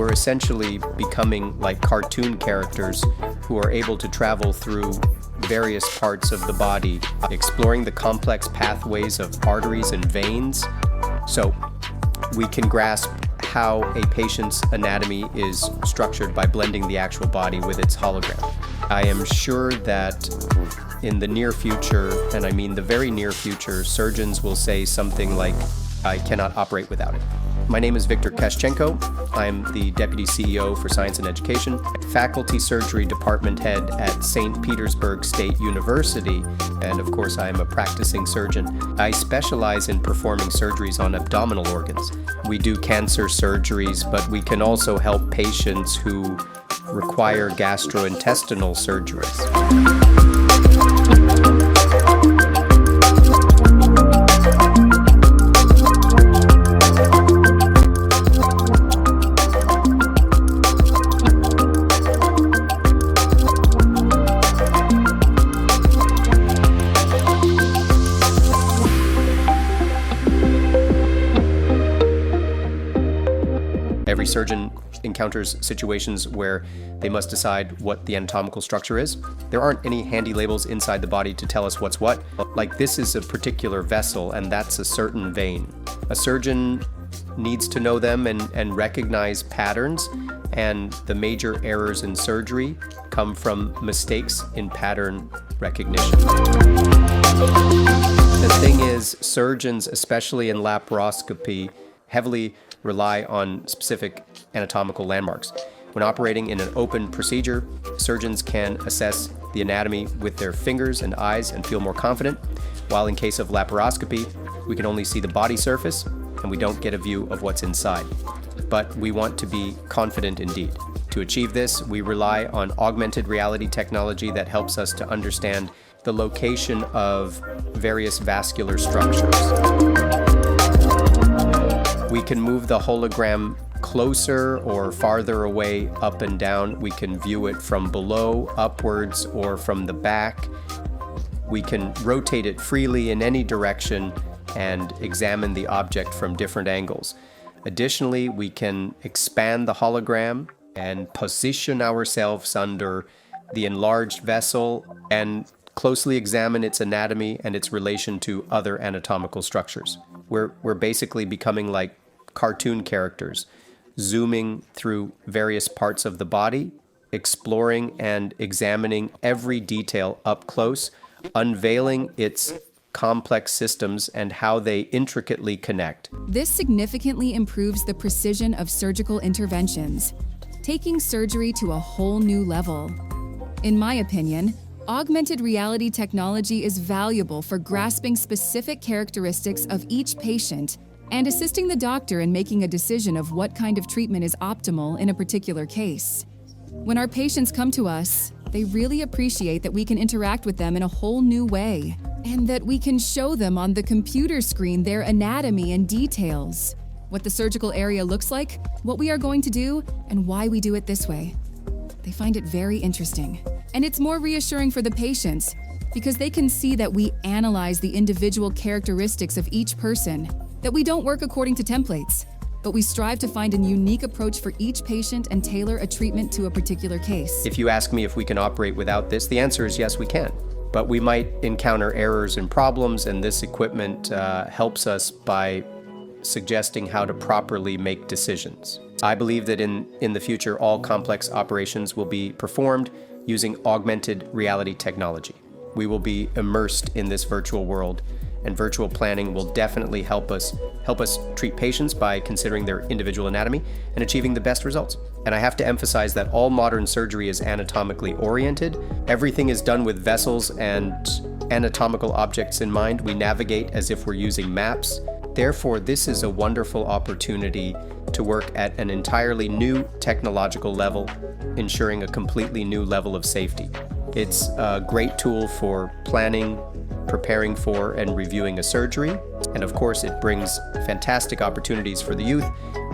We're essentially becoming like cartoon characters who are able to travel through various parts of the body, exploring the complex pathways of arteries and veins. So we can grasp how a patient's anatomy is structured by blending the actual body with its hologram. I am sure that in the near future, and I mean the very near future, surgeons will say something like, "I cannot operate without it." My name is Viktor Kaschenko. I'm the Deputy CEO for Science and Education, Faculty Surgery Department Head at St. Petersburg State University, and of course I am a practicing surgeon. I specialize in performing surgeries on abdominal organs. We do cancer surgeries, but we can also help patients who require gastrointestinal surgeries. Every surgeon encounters situations where they must decide what the anatomical structure is. There aren't any handy labels inside the body to tell us what's what. Like, this is a particular vessel and that's a certain vein. A surgeon needs to know them and recognize patterns, and the major errors in surgery come from mistakes in pattern recognition. The thing is, surgeons, especially in laparoscopy, heavily rely on specific anatomical landmarks. When operating in an open procedure, surgeons can assess the anatomy with their fingers and eyes and feel more confident, while in case of laparoscopy, we can only see the body surface and we don't get a view of what's inside. But we want to be confident indeed. To achieve this, we rely on augmented reality technology that helps us to understand the location of various vascular structures. We can move the hologram closer or farther away, up and down. We can view it from below, upwards, or from the back. We can rotate it freely in any direction and examine the object from different angles. Additionally, we can expand the hologram and position ourselves under the enlarged vessel and closely examine its anatomy and its relation to other anatomical structures. We're basically becoming like cartoon characters, zooming through various parts of the body, exploring and examining every detail up close, unveiling its complex systems and how they intricately connect. This significantly improves the precision of surgical interventions, taking surgery to a whole new level. In my opinion, augmented reality technology is valuable for grasping specific characteristics of each patient and assisting the doctor in making a decision of what kind of treatment is optimal in a particular case. When our patients come to us, they really appreciate that we can interact with them in a whole new way, and that we can show them on the computer screen their anatomy and details, what the surgical area looks like, what we are going to do, and why we do it this way. They find it very interesting. And it's more reassuring for the patients because they can see that we analyze the individual characteristics of each person, that we don't work according to templates, but we strive to find a unique approach for each patient and tailor a treatment to a particular case. If you ask me if we can operate without this, the answer is yes, we can. But we might encounter errors and problems, and this equipment helps us by suggesting how to properly make decisions. I believe that in the future, all complex operations will be performed using augmented reality technology. We will be immersed in this virtual world, and virtual planning will definitely help us treat patients by considering their individual anatomy and achieving the best results. And I have to emphasize that all modern surgery is anatomically oriented. Everything is done with vessels and anatomical objects in mind. We navigate as if we're using maps. Therefore, this is a wonderful opportunity to work at an entirely new technological level, ensuring a completely new level of safety. It's a great tool for planning, preparing for, and reviewing a surgery. And of course, it brings fantastic opportunities for the youth.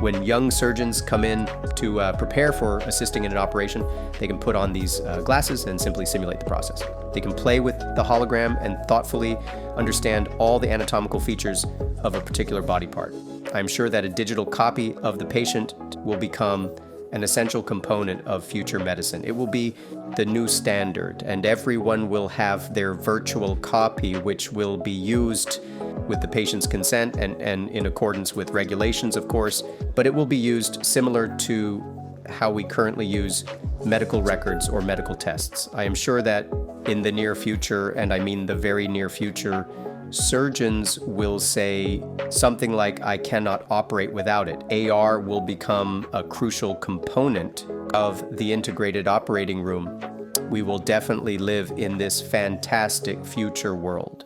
When young surgeons come in to prepare for assisting in an operation, they can put on these glasses and simply simulate the process. They can play with the hologram and thoughtfully understand all the anatomical features of a particular body part. I'm sure that a digital copy of the patient will become an essential component of future medicine. It will be the new standard, and everyone will have their virtual copy, which will be used with the patient's consent and in accordance with regulations, of course, but it will be used similar to how we currently use medical records or medical tests. I am sure that in the near future, and I mean the very near future, surgeons will say something like, I cannot operate without it. AR will become a crucial component of the integrated operating room. We will definitely live in this fantastic future world.